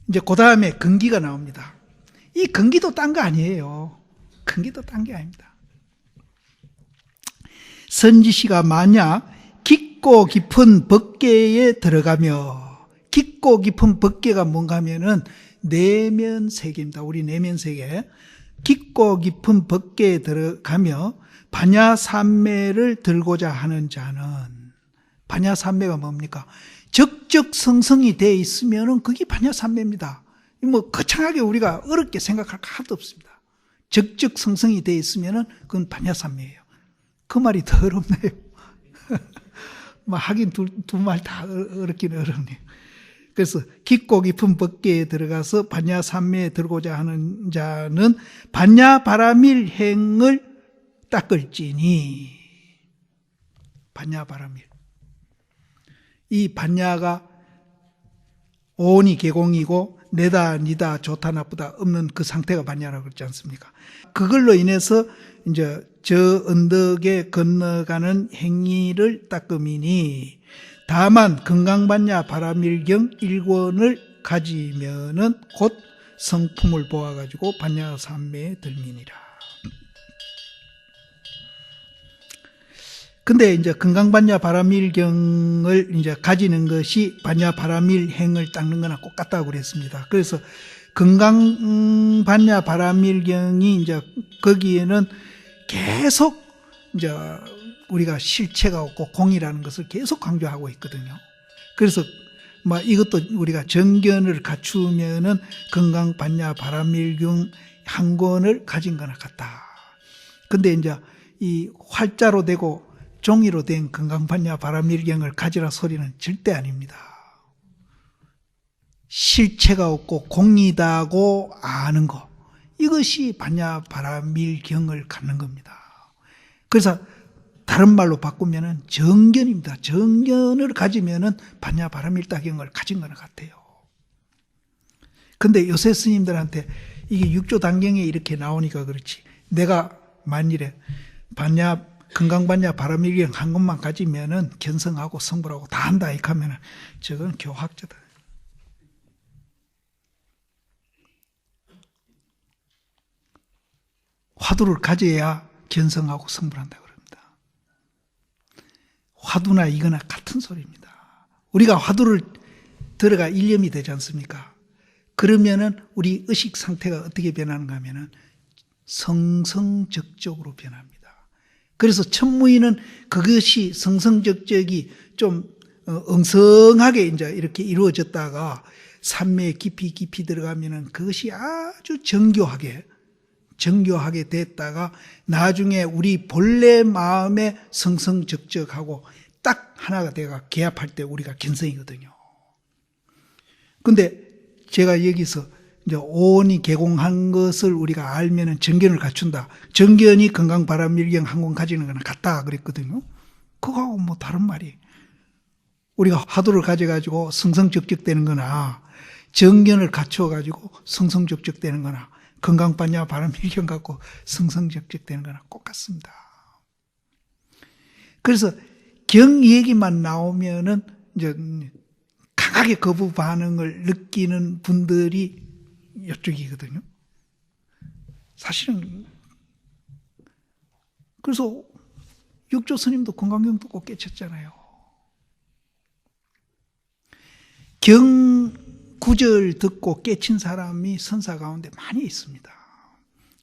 이제 그 다음에 근기가 나옵니다. 이 근기도 딴 거 아니에요. 근기도 딴 게 아닙니다. 선지시가 만약 깊고 깊은 법계에 들어가며, 깊고 깊은 법계가 뭔가 하면은 내면 세계입니다. 우리 내면 세계. 깊고 깊은 법계에 들어가며 반야삼매를 들고자 하는 자는, 반야삼매가 뭡니까? 적적성성이 돼 있으면은 그게 반야삼매입니다. 뭐 거창하게 우리가 어렵게 생각할 거 하나도 없습니다. 적적성성이 돼 있으면은 그건 반야삼매예요. 그 말이 더 어렵네요. 뭐 하긴 두 말 다 어렵긴 어렵네요. 그래서 깊고 깊은 법계에 들어가서 반야삼매에 들고자 하는 자는 반야바라밀행을 닦을지니. 반야바라밀. 이 반야가 오온이 개공이고 내다 니다 좋다 나쁘다 없는 그 상태가 반야라고 그러지 않습니까? 그걸로 인해서 이제 저 언덕에 건너가는 행위를 닦음이니, 다만 건강반야 바라밀경 1권을 가지면은 곧 성품을 보아가지고 반야삼매에 들미니라. 근데 이제 건강반야 바라밀경을 이제 가지는 것이 반야 바라밀행을 닦는 거나 똑같다고 그랬습니다. 그래서 건강반야 바라밀경이 이제 거기에는 계속 이제 우리가 실체가 없고 공이라는 것을 계속 강조하고 있거든요. 그래서 뭐 이것도 우리가 정견을 갖추면은 건강반야 바라밀경 한 권을 가진 거나 같다. 근데 이제 이 활자로 되고 종이로 된 건강반야 바라밀경을 가지라 소리는 절대 아닙니다. 실체가 없고 공이다고 아는 거, 이것이 반야 바라밀경을 갖는 겁니다. 그래서 다른 말로 바꾸면은 정견입니다. 정견을 가지면은 반야 바라밀다경을 가진 거나 같아요. 근데 요새 스님들한테 이게 육조 단경에 이렇게 나오니까 그렇지, 내가 만일에 건강반야 바라밀경 한 것만 가지면은 견성하고 성불하고 다 한다 이렇게 하면은 저건 교학자다. 화두를 가져야 견성하고 성불한다 그럽니다. 화두나 이거나 같은 소리입니다. 우리가 화두를 들어가 일념이 되지 않습니까? 그러면은 우리 의식 상태가 어떻게 변하는가 하면은 성성적적으로 변합니다. 그래서 천무인은 그것이 성성적적이 좀 엉성하게 이제 이렇게 이루어졌다가 삼매에 깊이 들어가면은 그것이 아주 정교하게 됐다가 나중에 우리 본래 마음의 성성적적하고 딱 하나가 돼가 개합할 때 우리가 견성이거든요. 근데 제가 여기서 이제 오온이 개공한 것을 우리가 알면은 정견을 갖춘다. 정견이 건강바라밀경 한 권 가지는 거나 같다 그랬거든요. 그거하고 뭐 다른 말이. 우리가 화두를 가져가지고 성성적적 되는 거나 정견을 갖춰가지고 성성적적 되는 거나 건강반야 바라밀경 갖고 성성적적 되는 거나 똑같습니다. 그래서 경 얘기만 나오면은 이제 강하게 거부 반응을 느끼는 분들이 이쪽이거든요. 사실은 그래서 육조 스님도 건강경 듣고 깨쳤잖아요. 경 구절 듣고 깨친 사람이 선사 가운데 많이 있습니다.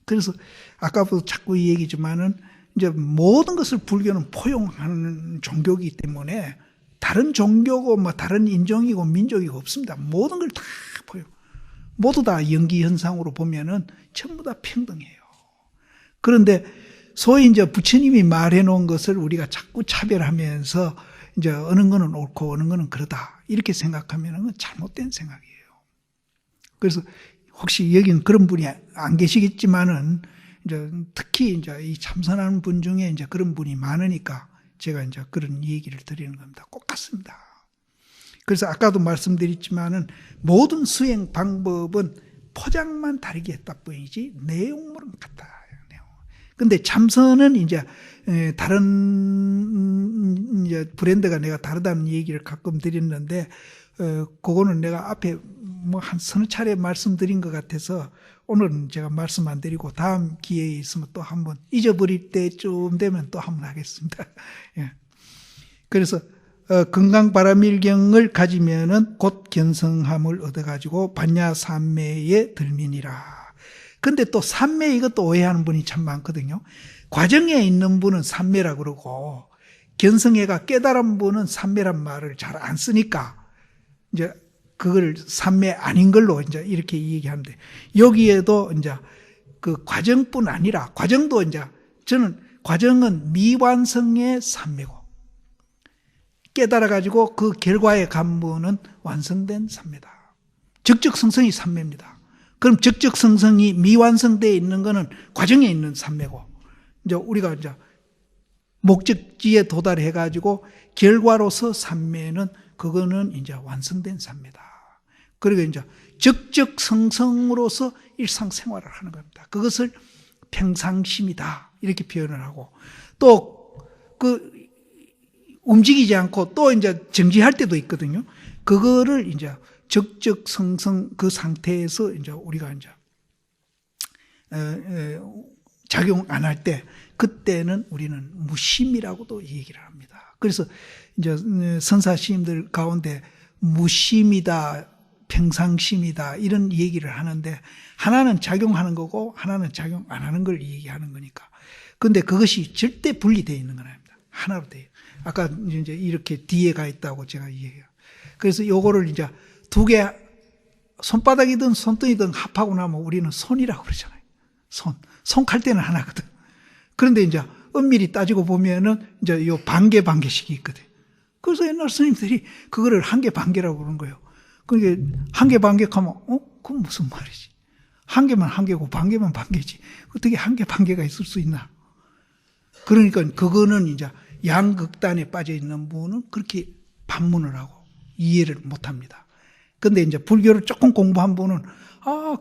그래서 아까부터 자꾸 이 얘기지만은 이제 모든 것을 불교는 포용하는 종교이기 때문에 다른 종교고 뭐 다른 인종이고 민족이고 없습니다. 모든 걸 다 포용. 모두 다 연기현상으로 보면은 전부 다 평등해요. 그런데 소위 이제 부처님이 말해 놓은 것을 우리가 자꾸 차별하면서 이제 어느 거는 옳고 어느 거는 그러다 이렇게 생각하면은 잘못된 생각이에요. 그래서 혹시 여기는 그런 분이 안 계시겠지만은 이제 특히 이제 이 참선하는 분 중에 이제 그런 분이 많으니까 제가 이제 그런 얘기를 드리는 겁니다. 똑같습니다. 그래서 아까도 말씀드렸지만은 모든 수행 방법은 포장만 다르게 했다 뿐이지 내용물은 같다. 근데 참선은 이제 다른 이제 브랜드가 내가 다르다는 얘기를 가끔 드렸는데 그거는 내가 앞에 뭐 한 서너 차례 말씀드린 것 같아서 오늘은 제가 말씀 안 드리고 다음 기회에 있으면 또 한번 잊어버릴 때쯤 되면 또 한번 하겠습니다. 예. 그래서 건강바라밀경을 가지면은 곧 견성함을 얻어가지고 반야삼매에 들미니라. 근데 또 삼매 이것도 오해하는 분이 참 많거든요. 과정에 있는 분은 삼매라 그러고 견성해가 깨달은 분은 삼매란 말을 잘 안 쓰니까 이제 그걸 삼매 아닌 걸로 이제 이렇게 얘기하는데, 여기에도 이제 그 과정뿐 아니라 과정도 이제 저는 과정은 미완성의 삼매고 깨달아가지고 그 결과에 간 분은 완성된 삼매다. 적적성성이 삼매입니다. 그럼 적적성성이 미완성되어 있는 거는 과정에 있는 삼매고, 이제 우리가 이제 목적지에 도달해가지고 결과로서 삼매는 그거는 이제 완성된 삼매다. 그리고 이제 적적성성으로서 일상생활을 하는 겁니다. 그것을 평상심이다 이렇게 표현을 하고, 또 그 움직이지 않고 또 이제 정지할 때도 있거든요. 그거를 이제 적적성성 그 상태에서 이제 우리가 이제 작용 안 할 때, 그때는 우리는 무심이라고도 얘기를 합니다. 그래서 이제 선사 시인들 가운데 무심이다, 평상심이다 이런 얘기를 하는데, 하나는 작용하는 거고 하나는 작용 안 하는 걸 얘기하는 거니까. 그런데 그것이 절대 분리되어 있는 건 아닙니다. 하나로 돼요. 아까 이제 이렇게 뒤에 가 있다고 제가 얘기해요. 그래서 요거를 이제 두 개, 손바닥이든 손등이든 합하고 나면 우리는 손이라고 그러잖아요. 손칼대는 하나거든. 그런데 이제 엄밀히 따지고 보면은 이제 요 반개씩이 있거든. 그래서 옛날 스님들이 그거를 한개반개라고 그러는 거예요. 그러니까 한개하면 그건 무슨 말이지? 한 개면 한 개고 반개면 반개지. 어떻게 한개가 있을 수 있나? 그러니까 그거는 이제 양극단에 빠져 있는 분은 그렇게 반문을 하고 이해를 못 합니다. 근데 이제 불교를 조금 공부한 분은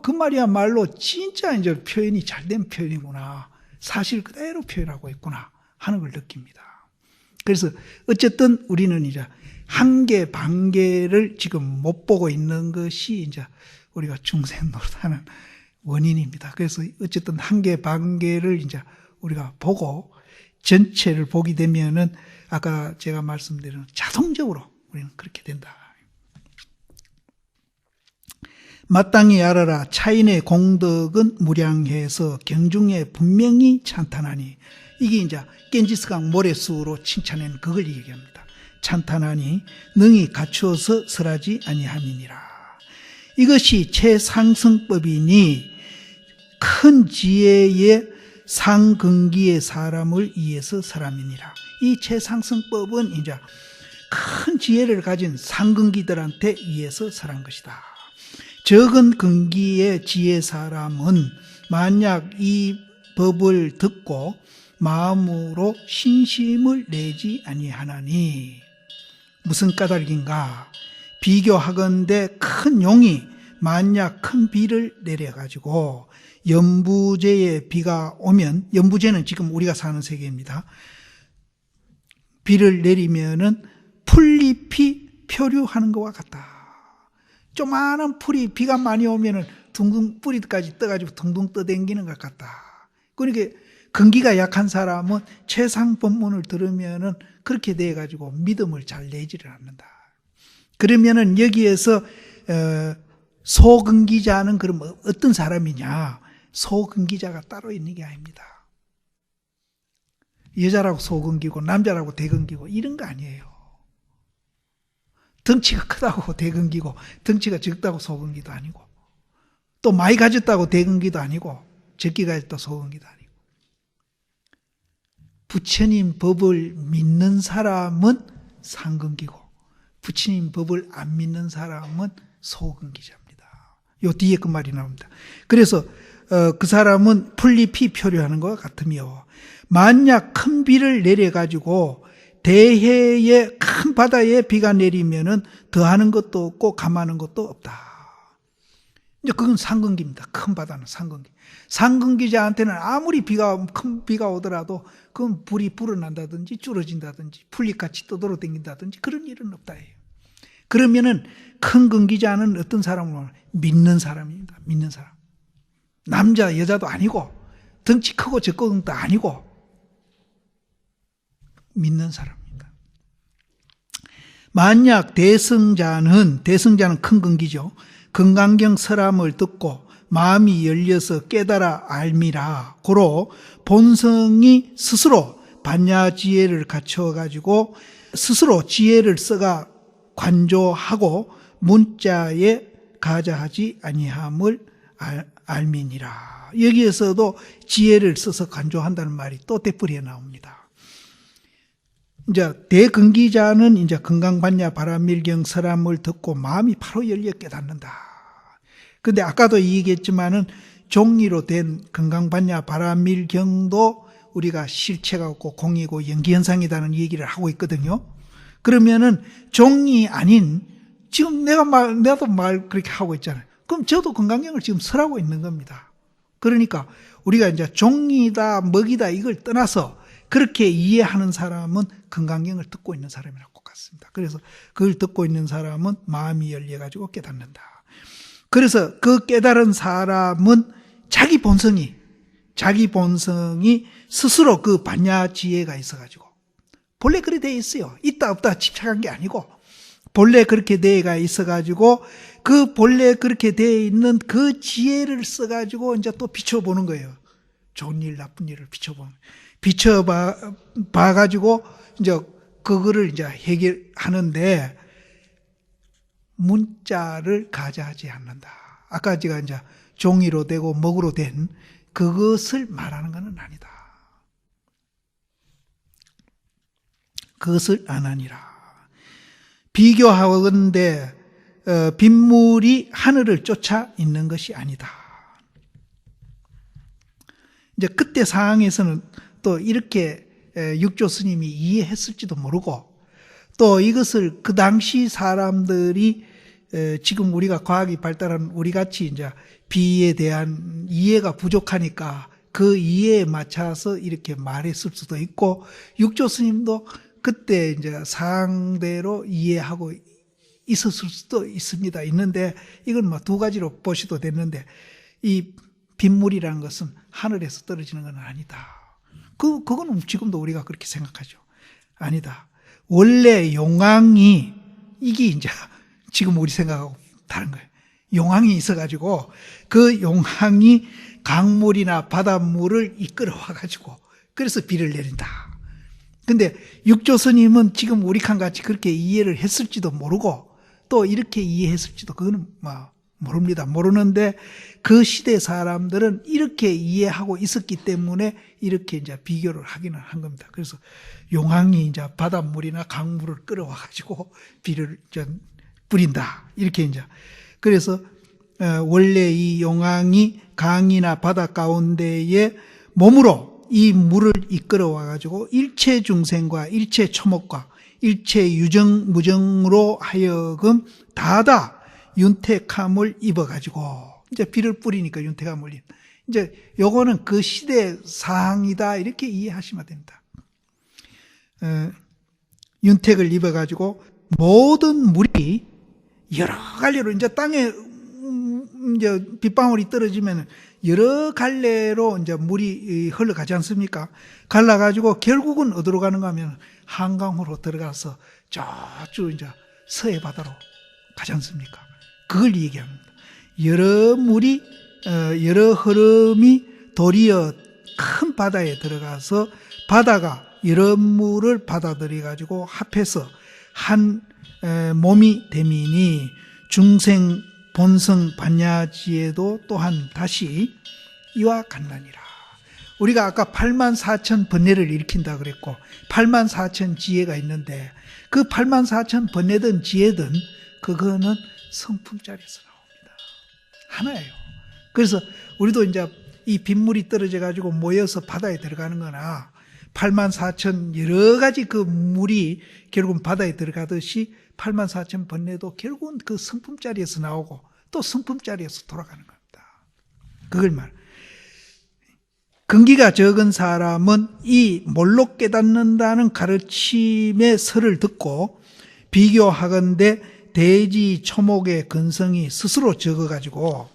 그 말이야말로 진짜 이제 표현이 잘된 표현이구나. 사실 그대로 표현하고 있구나 하는 걸 느낍니다. 그래서 어쨌든 우리는 이제 한계, 반계를 지금 못 보고 있는 것이 이제 우리가 중생 노릇하는 원인입니다. 그래서 어쨌든 한계, 반계를 이제 우리가 보고 전체를 보게 되면은 아까 제가 말씀드린 자동적으로 우리는 그렇게 된다. 마땅히 알아라. 차인의 공덕은 무량해서 경중에 분명히 찬탄하니. 이게 이제 겐지스강 모래수로 칭찬한 그걸 얘기합니다. 찬탄하니 능히 갖추어서 설하지 아니함이니라. 이것이 최상승법이니 큰 지혜의 상근기의 사람을 위해서 설함이니라. 이 최상승법은 이제 큰 지혜를 가진 상근기들한테 위해서 설한 것이다. 적은 근기의 지혜 사람은 만약 이 법을 듣고 마음으로 신심을 내지 아니하나니. 무슨 까닭인가? 비교하건대 큰 용이 만약 큰 비를 내려가지고 연부제에 비가 오면, 연부제는 지금 우리가 사는 세계입니다. 비를 내리면은 풀잎이 표류하는 것과 같다. 조그마한 풀이 비가 많이 오면은 둥둥 뿌리까지 떠가지고 둥둥 떠댕기는 것 같다. 그러니까 근기가 약한 사람은 최상법문을 들으면은 그렇게 돼가지고 믿음을 잘 내지를 않는다. 그러면은 여기에서 소근기자는 그럼 어떤 사람이냐? 소근기자가 따로 있는 게 아닙니다. 여자라고 소근기고 남자라고 대근기고 이런 거 아니에요. 덩치가 크다고 대근기고 덩치가 적다고 소근기도 아니고, 또 많이 가졌다고 대근기도 아니고 적게 가졌다고 소근기도 아니고. 부처님 법을 믿는 사람은 상근기고 부처님 법을 안 믿는 사람은 소근기자입니다. 요 뒤에 그 말이 나옵니다. 그래서 그 사람은 풀잎이 표류하는 것과 같으며, 만약 큰 비를 내려가지고 대해의 큰 바다에 비가 내리면은 더하는 것도 없고 감하는 것도 없다. 이제 그건 상근기입니다. 큰 바다는 상근기. 상근기자한테는 아무리 큰 비가 오더라도 그건 불이 불어난다든지 줄어진다든지 풀잎같이 떠돌아 댕긴다든지 그런 일은 없다 해요. 그러면은 큰 근기자는 어떤 사람으로 믿는 사람입니다. 믿는 사람. 남자 여자도 아니고 덩치 크고 적고도 아니고 믿는 사람입니다. 만약 대승자는 큰 근기죠. 금강경 설함을 듣고 마음이 열려서 깨달아 알미라. 고로 본성이 스스로 반야지혜를 갖춰가지고 스스로 지혜를 써가 관조하고 문자에 가자하지 아니함을 알미니라. 여기에서도 지혜를 써서 관조한다는 말이 또 되풀이에 나옵니다. 이제 대근기자는 이제 금강반야 바라밀경 설함을 듣고 마음이 바로 열려 깨닫는다. 근데 아까도 얘기했지만은 종이로 된 금강반야 바라밀경도 우리가 실체가 없고 공이고 연기현상이라는 얘기를 하고 있거든요. 그러면은 종이 아닌 지금 나도 말 그렇게 하고 있잖아요. 그럼 저도 금강경을 지금 설하고 있는 겁니다. 그러니까 우리가 이제 종이다 먹이다 이걸 떠나서 그렇게 이해하는 사람은 금강경을 듣고 있는 사람이랑 똑같습니다. 그래서 그걸 듣고 있는 사람은 마음이 열려가지고 깨닫는다. 그래서 그 깨달은 사람은 자기 본성이 스스로 그 반야지혜가 있어가지고 본래 그렇게 되어 있어요. 있다 없다 집착한 게 아니고 본래 그렇게 되어 있어가지고 그 본래 그렇게 되어 있는 그 지혜를 써가지고 이제 또 비춰보는 거예요. 좋은 일 나쁜 일을 비춰봐가지고 이제 그거를 이제 해결하는데 문자를 가져하지 않는다. 아까 제가 이제 종이로 되고 먹으로 된 그것을 말하는 것은 아니다. 그것을 안 하니라. 비교하건대 빗물이 하늘을 쫓아 있는 것이 아니다. 이제 그때 상황에서는 또 이렇게 육조 스님이 이해했을지도 모르고 또 이것을 그 당시 사람들이 지금 우리가 과학이 발달한 우리 같이 이제 비에 대한 이해가 부족하니까 그 이해에 맞춰서 이렇게 말했을 수도 있고 육조 스님도 그때 이제 상대로 이해하고 있었을 수도 있는데 이건 뭐 두 가지로 보셔도 됐는데 이 빗물이라는 것은 하늘에서 떨어지는 건 아니다. 그거는 지금도 우리가 그렇게 생각하죠. 아니다. 원래 용왕이 이게 이제 지금 우리 생각하고 다른 거예요. 용왕이 있어가지고 그 용왕이 강물이나 바닷물을 이끌어와가지고 그래서 비를 내린다. 근데 육조 스님은 지금 우리랑 같이 그렇게 이해를 했을지도 모르고 또 이렇게 이해했을지도 그거는 모릅니다. 모르는데 그 시대 사람들은 이렇게 이해하고 있었기 때문에 이렇게 이제 비교를 하기는 한 겁니다. 그래서 용왕이 이제 바닷물이나 강물을 끌어와가지고 비를 뿌린다. 이렇게 이제. 그래서 원래 이 용왕이 강이나 바다 가운데에 몸으로 이 물을 이끌어와가지고 일체 중생과 일체 초목과 일체 유정, 무정으로 하여금 다다 윤택함을 입어가지고 이제 비를 뿌리니까 윤택함을 이제 요거는 그 시대 상황이다 이렇게 이해하시면 됩니다. 윤택을 입어가지고 모든 물이 여러 갈래로 이제 땅에 이제 빗방울이 떨어지면 여러 갈래로 이제 물이 흘러가지 않습니까? 갈라가지고 결국은 어디로 가는가 하면 한강으로 들어가서 저쪽 이제 서해 바다로 가지 않습니까? 그걸 얘기합니다. 여러 물이, 여러 흐름이 도리어 큰 바다에 들어가서 바다가 여러 물을 받아들여가지고 합해서 한 몸이 되미니 중생 본성 반야지에도 또한 다시 이와 같나니라. 우리가 아까 84,000 번뇌를 일으킨다 그랬고 84,000 지혜가 있는데 그 84,000 번뇌든 지혜든 그거는 성품자리에서 나옵니다. 하나예요. 그래서 우리도 이제 이 빗물이 떨어져 가지고 모여서 바다에 들어가는 거나 84,000 여러 가지 그 물이 결국은 바다에 들어가듯이 84,000 번뇌도 결국은 그 성품자리에서 나오고 또 성품자리에서 돌아가는 겁니다. 그걸 근기가 적은 사람은 이 몰로 깨닫는다는 가르침의 설을 듣고 비교하건대 대지 초목의 근성이 스스로 적어가지고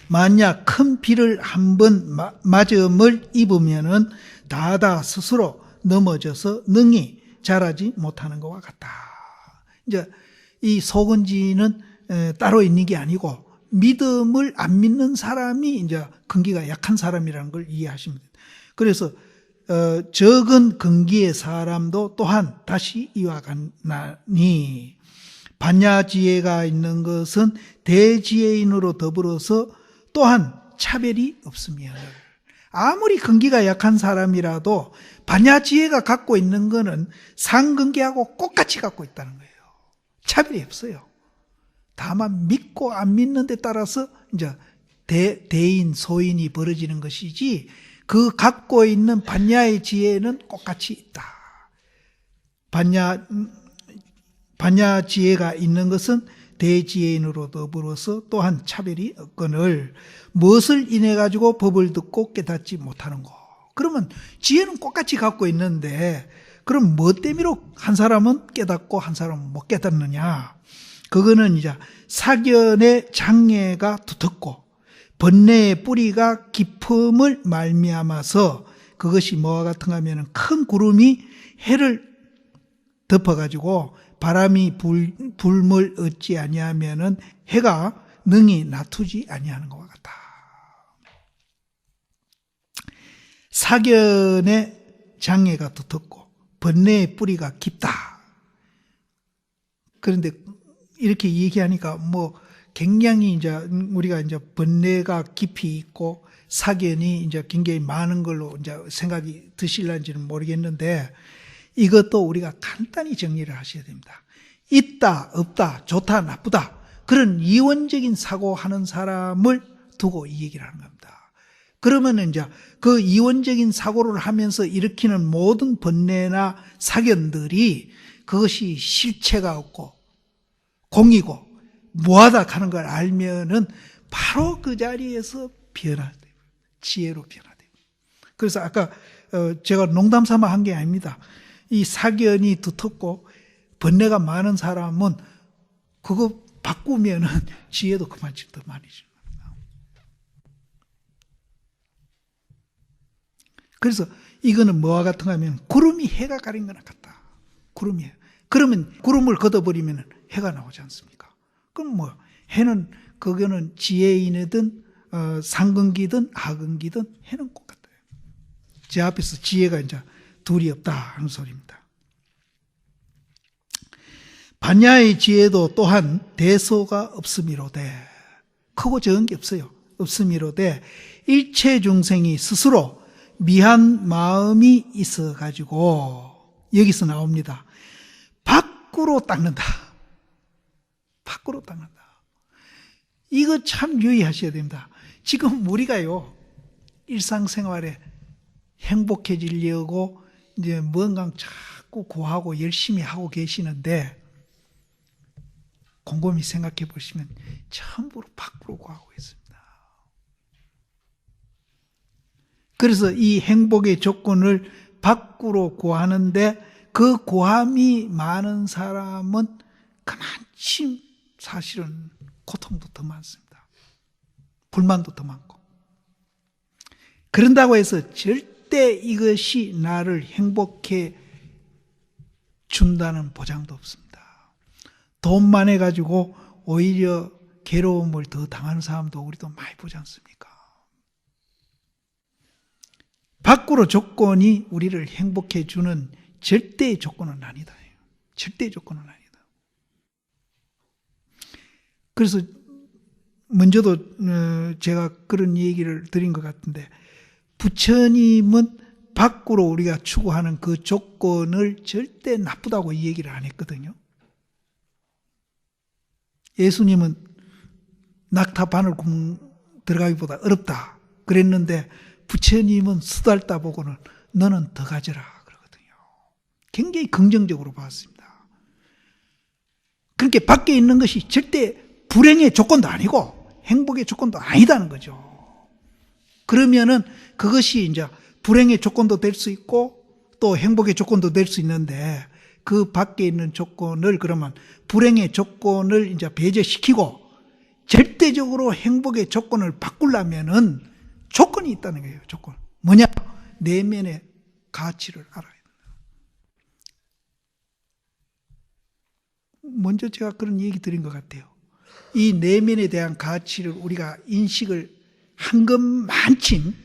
만약 큰 비를 한번 맞음을 입으면은 다다 스스로 넘어져서 능히 자라지 못하는 것과 같다. 이제 이 속은지는 따로 있는 게 아니고 믿음을 안 믿는 사람이 이제 근기가 약한 사람이라는 걸 이해하시면 됩니다. 그래서 적은 근기의 사람도 또한 다시 이와 같나니 반야지혜가 있는 것은 대지혜인으로 더불어서 또한 차별이 없으며 아무리 근기가 약한 사람이라도 반야지혜가 갖고 있는 것은 상근기하고 똑같이 갖고 있다는 거예요. 차별이 없어요. 다만 믿고 안 믿는 데 따라서 이제 대인 소인이 벌어지는 것이지 그 갖고 있는 반야의 지혜는 똑같이 있다. 반야 지혜가 있는 것은 대지혜인으로 더불어서 또한 차별이 없거늘 무엇을 인해 가지고 법을 듣고 깨닫지 못하는 거. 그러면 지혜는 똑같이 갖고 있는데 그럼 뭐 때문에 한 사람은 깨닫고 한 사람은 못 깨닫느냐? 그거는 이제 사견의 장애가 두텁고 번뇌의 뿌리가 깊음을 말미암아서 그것이 뭐와 같은가 하면은 큰 구름이 해를 덮어가지고 바람이 불물 얻지 아니하면은 해가 능히 나투지 아니하는 것과 같다. 사견의 장애가 두텁고 번뇌의 뿌리가 깊다. 그런데 이렇게 얘기하니까 뭐 굉장히 이제 우리가 이제 번뇌가 깊이 있고 사견이 이제 굉장히 많은 걸로 이제 생각이 드실런지는 모르겠는데 이것도 우리가 간단히 정리를 하셔야 됩니다. 있다, 없다, 좋다, 나쁘다 그런 이원적인 사고하는 사람을 두고 이 얘기를 하는 겁니다. 그러면 이제 그 이원적인 사고를 하면서 일으키는 모든 번뇌나 사견들이 그것이 실체가 없고 공이고 무하다 하는 걸 알면은 바로 그 자리에서 변화돼요. 지혜로 변화돼요. 그래서 아까 제가 농담 삼아 한 게 아닙니다. 이 사견이 두텁고 번뇌가 많은 사람은 그거 바꾸면은 지혜도 그만큼 더 많아지는 겁니다. 그래서 이거는 뭐와 같은가 하면 구름이 해가 가린 거나 같다. 구름이. 그러면 구름을 걷어버리면 해가 나오지 않습니까? 그럼 뭐 해는 그거는 지혜인이든 상근기든 하근기든 해는 똑같아요. 제 앞에서 지혜가 이제 둘이 없다 하는 소리입니다. 반야의 지혜도 또한 대소가 없음이로되 크고 적은 게 없어요. 없음이로되 일체 중생이 스스로 미한 마음이 있어 가지고 여기서 나옵니다. 밖으로 닦는다. 밖으로 닦는다. 이거 참 유의하셔야 됩니다. 지금 우리가요 일상생활에 행복해지려고 이제 뭔가 자꾸 구하고 열심히 하고 계시는데 곰곰이 생각해 보시면 전부 밖으로 구하고 있습니다. 그래서 이 행복의 조건을 밖으로 구하는데 그 구함이 많은 사람은 그만큼 사실은 고통도 더 많습니다. 불만도 더 많고. 그런다고 해서 절대 이것이 나를 행복해 준다는 보장도 없습니다. 돈만 해가지고 오히려 괴로움을 더 당하는 사람도 우리도 많이 보지 않습니까? 밖으로 조건이 우리를 행복해 주는 절대의 조건은 아니다. 절대의 조건은 아니다. 그래서 먼저도 제가 그런 얘기를 드린 것 같은데 부처님은 밖으로 우리가 추구하는 그 조건을 절대 나쁘다고 이 얘기를 안 했거든요. 예수님은 낙타 바늘 구멍 들어가기보다 어렵다 그랬는데 부처님은 수달다 보고는 너는 더 가져라 그러거든요. 굉장히 긍정적으로 봤습니다. 그렇게 밖에 있는 것이 절대 불행의 조건도 아니고 행복의 조건도 아니다는 거죠. 그러면은 그것이 이제 불행의 조건도 될 수 있고 또 행복의 조건도 될 수 있는데 그 밖에 있는 조건을 그러면 불행의 조건을 이제 배제시키고 절대적으로 행복의 조건을 바꾸려면은 조건이 있다는 거예요. 조건. 뭐냐? 내면의 가치를 알아야 된다. 먼저 제가 그런 얘기 드린 것 같아요. 이 내면에 대한 가치를 우리가 인식을 한 것만큼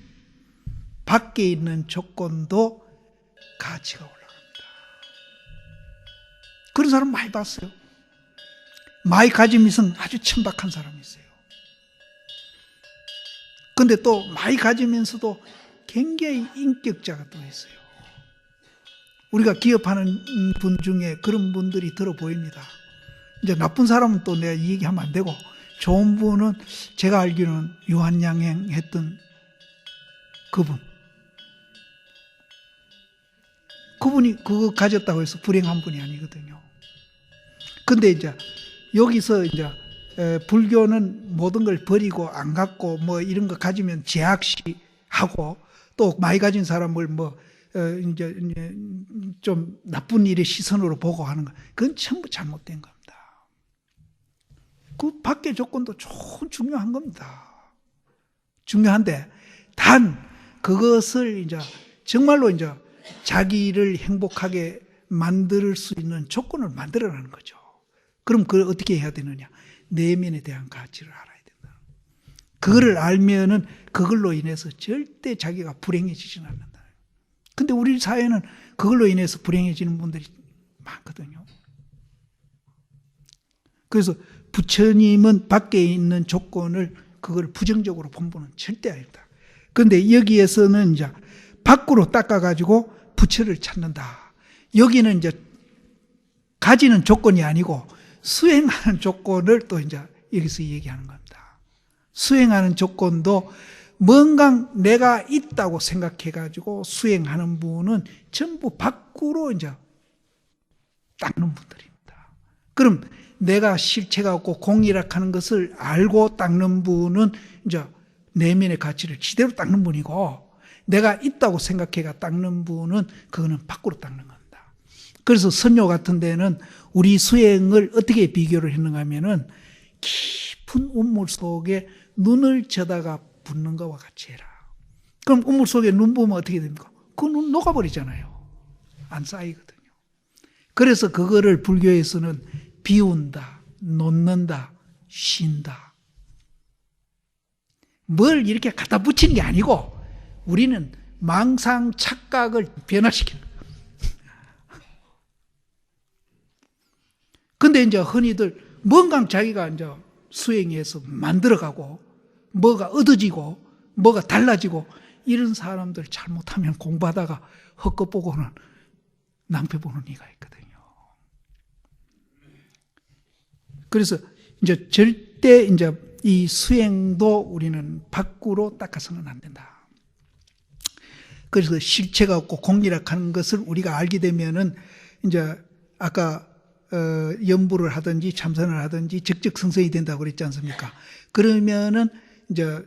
밖에 있는 조건도 가치가 올라갑니다. 그런 사람 많이 봤어요. 많이 가짐 있으면 아주 천박한 사람이 있어요. 근데 또 많이 가지면서도 굉장히 인격자가 또 있어요. 우리가 기업하는 분 중에 그런 분들이 들어 보입니다. 이제 나쁜 사람은 또 내가 이 얘기하면 안 되고, 좋은 분은 제가 알기로는 유한양행 했던 그분이 그거 가졌다고 해서 불행한 분이 아니거든요. 근데 이제 여기서 이제 불교는 모든 걸 버리고 안 갖고 뭐 이런 거 가지면 제약시하고 또 많이 가진 사람을 뭐 이제 좀 나쁜 일의 시선으로 보고 하는 거, 그건 전부 잘못된 겁니다. 그 밖의 조건도 중요한 겁니다. 중요한데 단 그것을 이제 정말로 이제 자기를 행복하게 만들 수 있는 조건을 만들어내는 거죠. 그럼 그걸 어떻게 해야 되느냐? 내면에 대한 가치를 알아야 된다. 그거를 알면은 그걸로 인해서 절대 자기가 불행해지지는 않는다. 근데 우리 사회는 그걸로 인해서 불행해지는 분들이 많거든요. 그래서 부처님은 밖에 있는 조건을 그걸 부정적으로 본 분은 절대 아닙니다. 그런데 여기에서는 이제 밖으로 닦아가지고 부처를 찾는다. 여기는 이제 가지는 조건이 아니고 수행하는 조건을 또 이제 여기서 얘기하는 겁니다. 수행하는 조건도 뭔가 내가 있다고 생각해가지고 수행하는 분은 전부 밖으로 이제 닦는 분들입니다. 그럼 내가 실체가 없고 공이락하는 것을 알고 닦는 분은 이제 내면의 가치를 지대로 닦는 분이고, 내가 있다고 생각해가 닦는 분은 그거는 밖으로 닦는 겁니다. 그래서 선녀 같은 데는 우리 수행을 어떻게 비교를 했는가 하면은 깊은 우물 속에 눈을 쳐다가 붓는 것과 같이 해라. 그럼 우물 속에 눈 보면 어떻게 됩니까? 그 눈 녹아버리잖아요. 안 쌓이거든요. 그래서 그거를 불교에서는 비운다, 놓는다, 쉰다. 뭘 이렇게 갖다 붙이는 게 아니고 우리는 망상 착각을 변화시키는 거예요. 근데 이제 흔히들 뭔가 자기가 이제 수행해서 만들어가고 뭐가 얻어지고 뭐가 달라지고 이런 사람들 잘못하면 공부하다가 헛것 보고는 낭패 보는 이가 있거든요. 그래서 이제 절대 이제 이 수행도 우리는 밖으로 닦아서는 안 된다. 그래서 실체가 없고 공리락하는 것을 우리가 알게 되면은 이제 아까 연부를 하든지 참선을 하든지 적적성성이 된다고 그랬지 않습니까? 그러면은 이제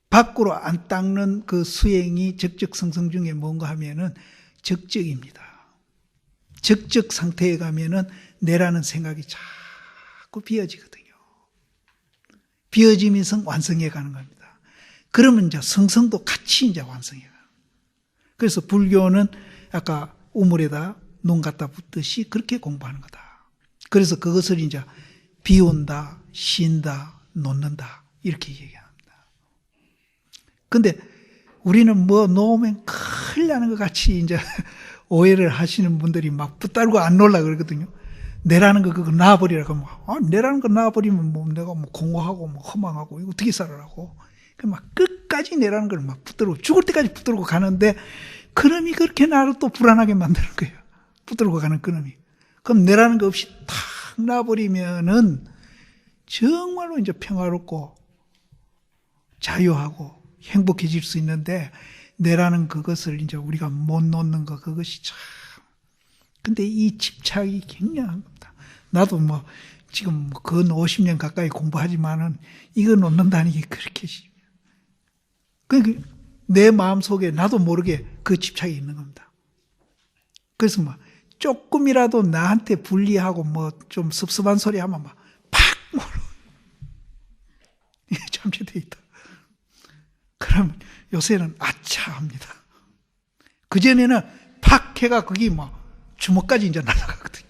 밖으로 안 닦는 그 수행이 적적성성 중에 뭔가 하면은 적적입니다. 적적 상태에 가면은 내라는 생각이 자꾸 비어지거든요. 비어지면서 완성해 가는 겁니다. 그러면 이제 성성도 같이 이제 완성해 가는 거예요. 그래서 불교는 아까 우물에다 눈 갖다 붓듯이 그렇게 공부하는 거다. 그래서 그것을 이제 비운다, 쉰다, 놓는다 이렇게 얘기합니다. 근데 우리는 뭐 놓으면 큰일 나는 것 같이 이제 오해를 하시는 분들이 막 붙들고 안 놀라 그러거든요. 내라는 거 그거 놔버리라고 하면, 내라는 거 놔버리면 뭐 내가 뭐 공허하고 뭐 허망하고 이거 어떻게 살아라고. 막 끝까지 내라는 걸 막 붙들고 죽을 때까지 붙들고 가는데 그놈이 그렇게 나를 또 불안하게 만드는 거예요. 붙들고 가는 그놈이. 그럼 내라는 거 없이 탁 놔버리면은 정말로 이제 평화롭고 자유하고 행복해질 수 있는데, 내라는 그것을 이제 우리가 못 놓는 거, 그것이 참. 근데 이 집착이 굉장한 겁니다. 나도 뭐 지금 근 50년 가까이 공부하지만은 이거 놓는다는 게 그렇게. 그러니까 내 마음 속에 나도 모르게 그 집착이 있는 겁니다. 그래서 뭐 조금이라도 나한테 불리하고 뭐 좀 섭섭한 소리 하면 막 팍 몰아. 이게 잠재되어 있다. 그러면 요새는 아차 합니다. 그전에는 팍 해가 거기 뭐 주먹까지 이제 날아가거든요.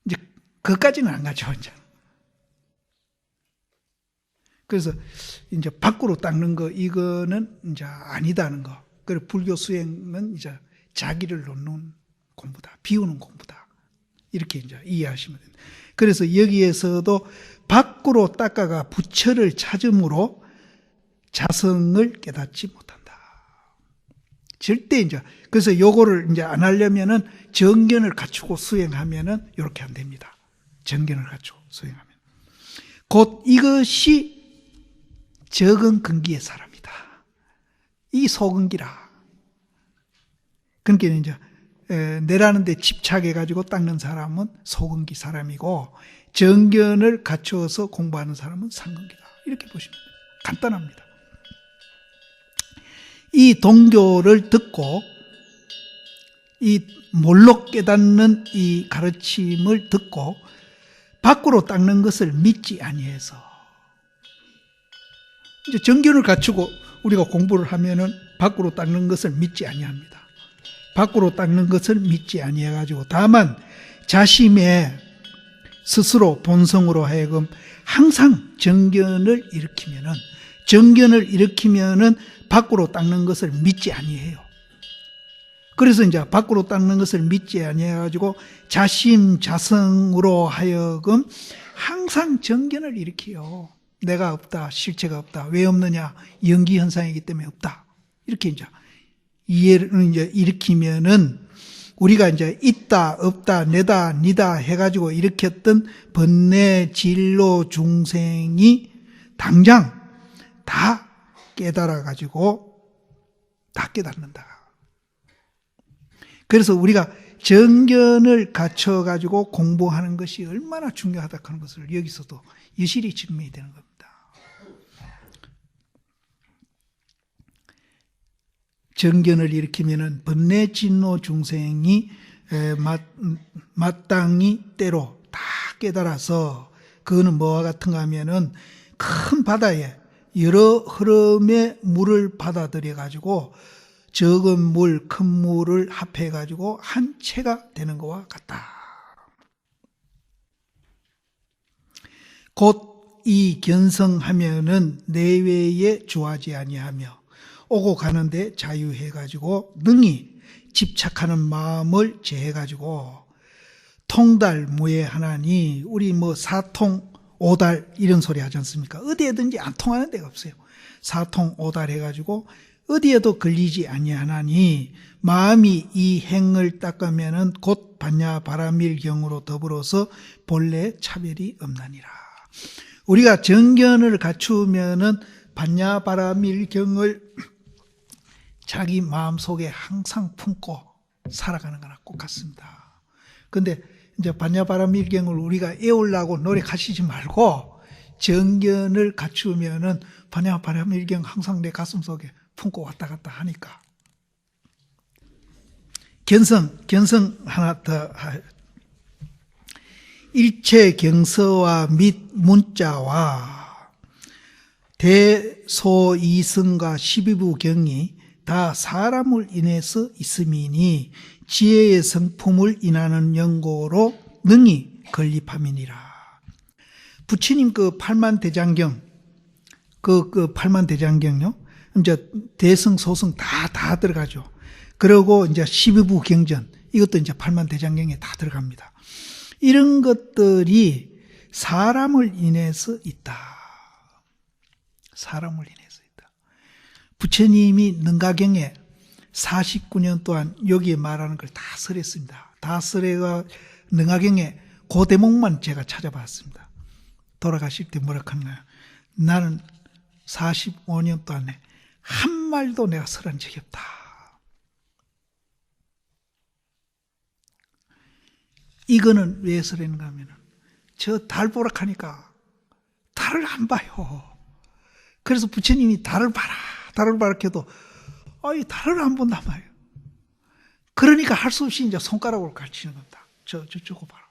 이제 그까지는 안 가죠, 이제. 그래서 이제 밖으로 닦는 거, 이거는 이제 아니다는 거. 그리고 불교 수행은 이제 자기를 놓는 공부다. 비우는 공부다. 이렇게 이제 이해하시면 됩니다. 그래서 여기에서도 밖으로 닦아가 부처를 찾음으로 자성을 깨닫지 못한다. 절대 이제, 그래서 요거를 이제 안 하려면은 정견을 갖추고 수행하면은 이렇게 안 됩니다. 정견을 갖추고 수행하면. 곧 이것이 적은 근기의 사람이다. 이 소근기라. 그러니까 이제 내라는 데 집착해가지고 닦는 사람은 소근기 사람이고 정견을 갖추어서 공부하는 사람은 상근기다. 이렇게 보시면 돼요. 간단합니다. 이 동교를 듣고 이 몰로 깨닫는 이 가르침을 듣고 밖으로 닦는 것을 믿지 아니해서 이제 정견을 갖추고 우리가 공부를 하면은 밖으로 닦는 것을 믿지 아니합니다. 밖으로 닦는 것을 믿지 아니해가지고 다만 자신의 스스로 본성으로 하여금 항상 정견을 일으키면은 밖으로 닦는 것을 믿지 아니해요. 그래서 이제 밖으로 닦는 것을 믿지 아니해가지고 자심자성으로 하여금 항상 정견을 일으켜요. 내가 없다, 실체가 없다. 왜 없느냐? 연기 현상이기 때문에 없다. 이렇게 이제 이해를 이제 일으키면은 우리가 이제 있다, 없다, 내다, 니다 해가지고 일으켰던 번뇌, 진로, 중생이 당장 다 깨달아가지고 다 깨닫는다. 그래서 우리가 정견을 갖춰가지고 공부하는 것이 얼마나 중요하다 하는 것을 여기서도 여실히 증명이 되는 겁니다. 정견을 일으키면은 번뇌 진노 중생이 마땅히 때로 다 깨달아서 그거는 뭐와 같은가 하면은 큰 바다에 여러 흐름의 물을 받아들여 가지고 적은 물, 큰 물을 합해 가지고 한 체가 되는 것과 같다. 곧 이 견성하면은 내외에 주하지 아니하며 오고 가는데 자유해가지고 능히 집착하는 마음을 제해가지고 통달무예하나니 우리 뭐 사통 오달 이런 소리 하지 않습니까? 어디에든지 안 통하는 데가 없어요. 사통 오달 해가지고 어디에도 걸리지 아니하나니 마음이 이 행을 닦으면은 곧 반야 바라밀경으로 더불어서 본래 차별이 없나니라. 우리가 정견을 갖추면은 반야 바라밀경을 자기 마음속에 항상 품고 살아가는 거나 꼭 같습니다. 근데 이제 반야바라밀경을 우리가 애우려고 노력하시지 말고 정견을 갖추면은 반야바라밀경 항상 내 가슴속에 품고 왔다 갔다 하니까. 견성 하나 더. 일체 경서와 및 문자와 대소이승과 12부경이 다 사람을 인해서 있음이니 지혜의 성품을 인하는 연고로 능히 건립함이니라. 부처님 그 팔만대장경, 그 팔만대장경요. 이제 대승, 소승 다 들어가죠. 그리고 이제 12부 경전, 이것도 이제 팔만대장경에 다 들어갑니다. 이런 것들이 사람을 인해서 있다. 사람을 인해서 있다. 부처님이 능가경에 49년 동안 여기에 말하는 걸 다 설했습니다. 다 설해가 능가경에 그 대목만 제가 찾아봤습니다. 돌아가실 때 뭐라 하나요? 나는 45년 동안에 한 말도 내가 설한 적이 없다. 이거는 왜 설했는가 하면 저 달 보라 하니까 달을 안 봐요. 그래서 부처님이 달을 봐라 해도 이 달을 안 본단 말이에요. 그러니까 할 수 없이 이제 손가락으로 가르치는 겁니다. 저거 봐라.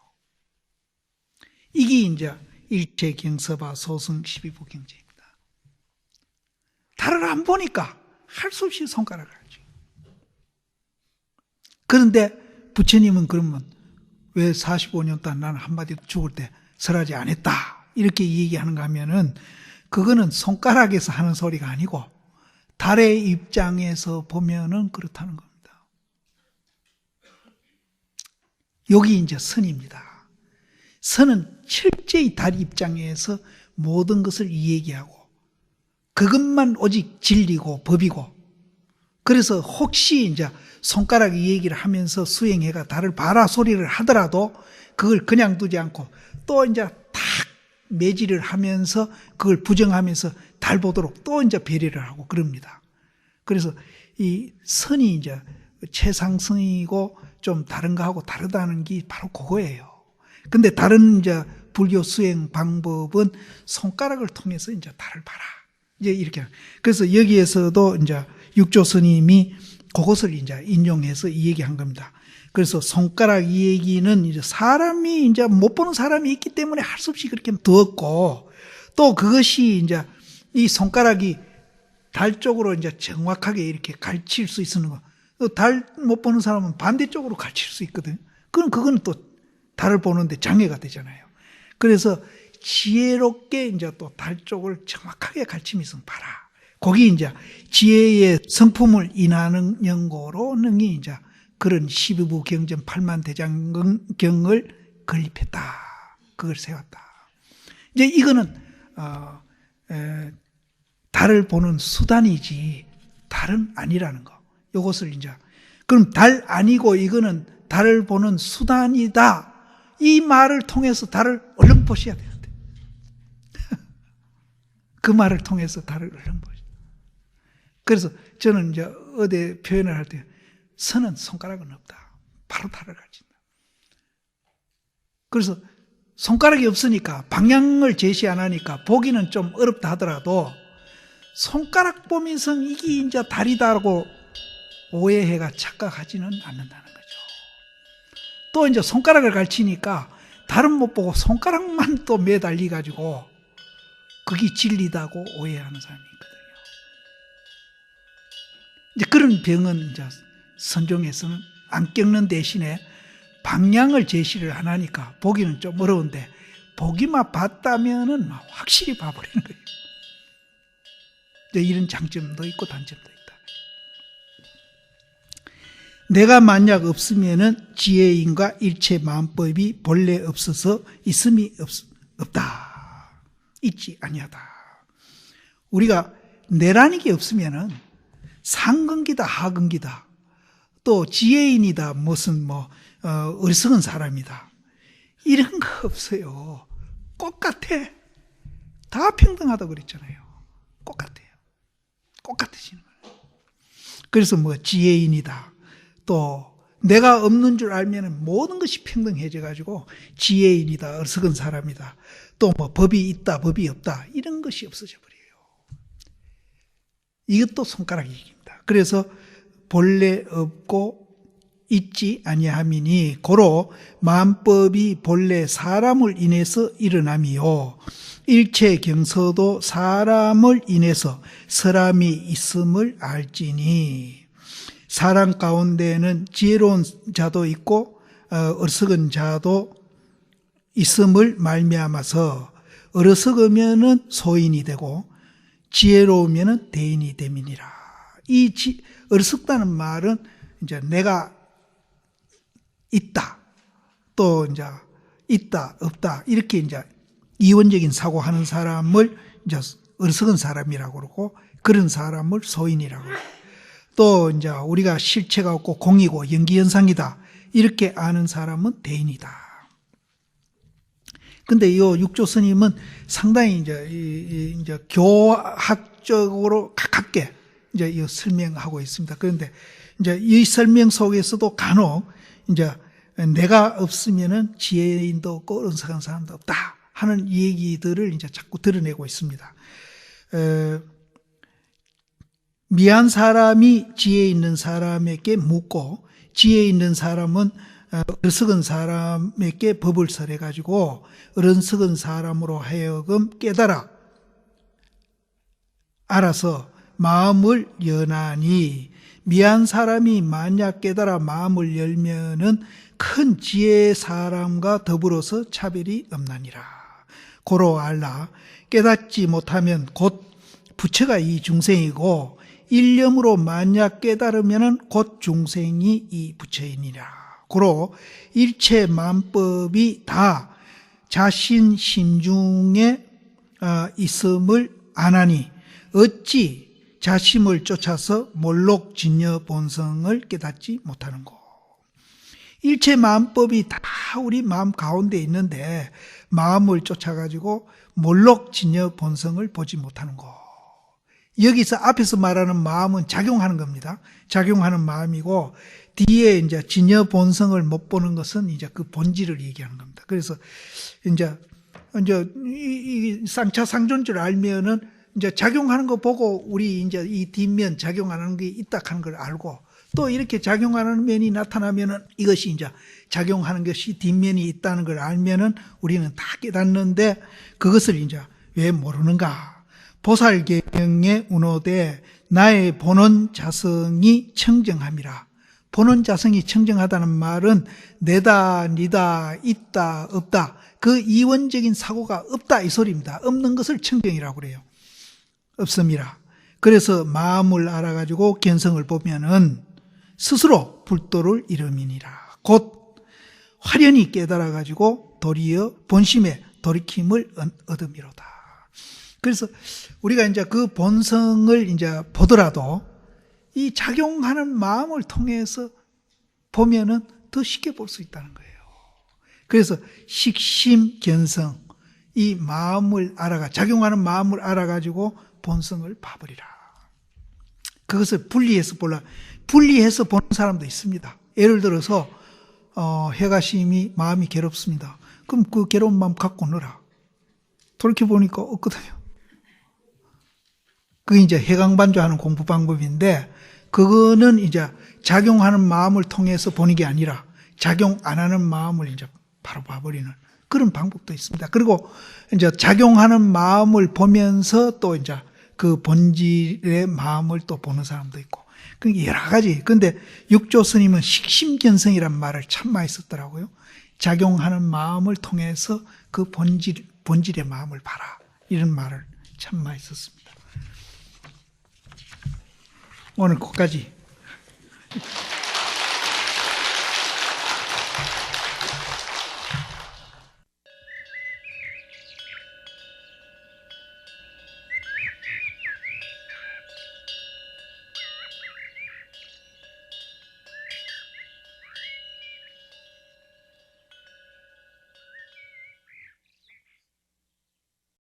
이게 이제 일체 경서바 소승 12부 경제입니다. 달을 안 보니까 할 수 없이 손가락을 가르치죠. 그런데 부처님은 그러면 왜 45년 동안 나는 한마디도 죽을 때 설하지 안 했다 이렇게 얘기하는가 하면은 그거는 손가락에서 하는 소리가 아니고 달의 입장에서 보면은 그렇다는 겁니다. 여기 이제 선입니다. 선은 실제의 달 입장에서 모든 것을 이야기하고 그것만 오직 진리고 법이고, 그래서 혹시 이제 손가락 얘기를 하면서 수행해가 달을 봐라 소리를 하더라도 그걸 그냥 두지 않고 또 이제 탁 매질을 하면서 그걸 부정하면서 달 보도록 또 이제 배려를 하고 그럽니다. 그래서 이 선이 이제 최상승이고 좀 다른 거하고 다르다는 게 바로 그거예요. 근데 다른 이제 불교 수행 방법은 손가락을 통해서 이제 달을 봐라. 이제 이렇게. 그래서 여기에서도 이제 육조 스님이 그것을 이제 인용해서 이 얘기한 겁니다. 그래서 손가락 이 얘기는 이제 사람이 이제 못 보는 사람이 있기 때문에 할 수 없이 그렇게 두었고, 또 그것이 이제 이 손가락이 달 쪽으로 이제 정확하게 이렇게 가르칠 수 있는 거. 달 못 보는 사람은 반대쪽으로 가르칠 수 있거든. 그럼 그건 또 달을 보는데 장애가 되잖아요. 그래서 지혜롭게 이제 또 달 쪽을 정확하게 가르치면서 봐라. 거기 이제 지혜의 성품을 인하는 연고로 능히 이제 그런 12부 경전 8만 대장경을 건립했다. 그걸 세웠다. 이제 이거는 달을 보는 수단이지 달은 아니라는 거. 이것을 이제 그럼 달 아니고 이거는 달을 보는 수단이다. 이 말을 통해서 달을 얼른 보셔야 되는데. 그 말을 통해서 달을 얼른 보셔. 그래서 저는 이제 어디 표현을 할 때 선은 손가락은 없다. 바로 달을 가르친다. 그래서 손가락이 없으니까 방향을 제시 안 하니까 보기는 좀 어렵다 하더라도 손가락 보면서 이게 이제 달이다라고 오해해가 착각하지는 않는다는 거죠. 또 이제 손가락을 가르치니까 달은 못 보고 손가락만 또 매달리 가지고 그게 진리다고 오해하는 사람이 있거든요. 이제 그런 병은 이제 선종에서는 안 겪는 대신에 방향을 제시를 안 하니까 보기는 좀 어려운데 보기만 봤다면은 확실히 봐버리는 거예요. 이제 이런 장점도 있고 단점도 있다. 내가 만약 없으면은 지혜인과 일체 만법이 본래 없어서 있음이 없다. 있지 아니하다. 우리가 내라는 게 없으면은 상근기다 하근기다 또 지혜인이다 무슨 어리석은 사람이다 이런 거 없어요. 똑같아. 다 평등하다고 그랬잖아요. 똑같아요. 똑같으시는 거예요. 그래서 지혜인이다. 또 내가 없는 줄 알면 모든 것이 평등해져 가지고 지혜인이다. 어리석은 사람이다. 또 법이 있다. 법이 없다. 이런 것이 없어져 버려요. 이것도 손가락 얘기입니다. 그래서 본래 없고 있지 아니함이니 고로 만법이 본래 사람을 인해서 일어남이요 일체 경서도 사람을 인해서 사람이 있음을 알지니 사람 가운데는 지혜로운 자도 있고 어리석은 자도 있음을 말미암아서 어리석으면은 소인이 되고 지혜로우면은 대인이 됨이니라. 이 어리석다는 말은 이제 내가 있다, 또 이제 있다, 없다 이렇게 이제 이원적인 사고하는 사람을 이제 어리석은 사람이라고 그러고 그런 사람을 소인이라고 그러고 또 이제 우리가 실체가 없고 공이고 연기현상이다 이렇게 아는 사람은 대인이다. 근데 이 육조 스님은 상당히 이제 교학적으로 가깝게 이제 이 설명하고 있습니다. 그런데 이제 이 설명 속에서도 간혹 이제 내가 없으면은 지혜인도 없고 어리석은 사람도 없다 하는 얘기들을 이제 자꾸 드러내고 있습니다. 미한 사람이 지혜 있는 사람에게 묻고 지혜 있는 사람은 어리석은 사람에게 법을 설해가지고 어리석은 사람으로 하여금 깨달아 알아서 마음을 여나니 미한 사람이 만약 깨달아 마음을 열면은 큰 지혜의 사람과 더불어서 차별이 없나니라. 고로 알라. 깨닫지 못하면 곧 부처가 이 중생이고 일념으로 만약 깨달으면은 곧 중생이 이 부처이니라. 고로 일체 만법이 다 자신 심중에 있음을 아나니 어찌 자심을 쫓아서 몰록 진여 본성을 깨닫지 못하는고. 일체 마음법이 다 우리 마음 가운데 있는데 마음을 쫓아가지고 몰록 진여 본성을 보지 못하는 거. 여기서 앞에서 말하는 마음은 작용하는 겁니다. 작용하는 마음이고 뒤에 이제 진여 본성을 못 보는 것은 이제 그 본질을 얘기하는 겁니다. 그래서 이제 이 쌍차 상존줄 알면은 이제 작용하는 거 보고 우리 이제 이 뒷면 작용하는 게 있다 하는 걸 알고 또 이렇게 작용하는 면이 나타나면은 이것이 이제 작용하는 것이 뒷면이 있다는 걸 알면은 우리는 다 깨닫는데 그것을 이제 왜 모르는가? 보살계경에 운호되 나의 본원 자성이 청정함이라. 본원 자성이 청정하다는 말은 내다, 니다, 있다, 없다. 그 이원적인 사고가 없다 이 소리입니다. 없는 것을 청정이라고 그래요. 없음이라. 그래서 마음을 알아가지고 견성을 보면은 스스로 불도를 이름이니라. 곧 화련히 깨달아가지고 도리어 본심에 돌이킴을 얻음이로다. 그래서 우리가 이제 그 본성을 이제 보더라도 이 작용하는 마음을 통해서 보면은 더 쉽게 볼 수 있다는 거예요. 그래서 식심 견성, 이 마음을 작용하는 마음을 알아가지고 본성을 봐버리라. 그것을 분리해서 보는 사람도 있습니다. 예를 들어서 해가심이 마음이 괴롭습니다. 그럼 그 괴로운 마음 갖고 놀아. 돌이켜보니까 없거든요. 그게 이제 해강반조하는 공부 방법인데 그거는 이제 작용하는 마음을 통해서 보는 게 아니라 작용 안 하는 마음을 이제 바로 봐버리는 그런 방법도 있습니다. 그리고 이제 작용하는 마음을 보면서 또 이제 그 본질의 마음을 또 보는 사람도 있고 그게 여러 가지. 근데 육조 스님은 식심견성이란 말을 참 많이 썼더라고요. 작용하는 마음을 통해서 그 본질의 마음을 봐라. 이런 말을 참 많이 썼습니다. 오늘 거기까지.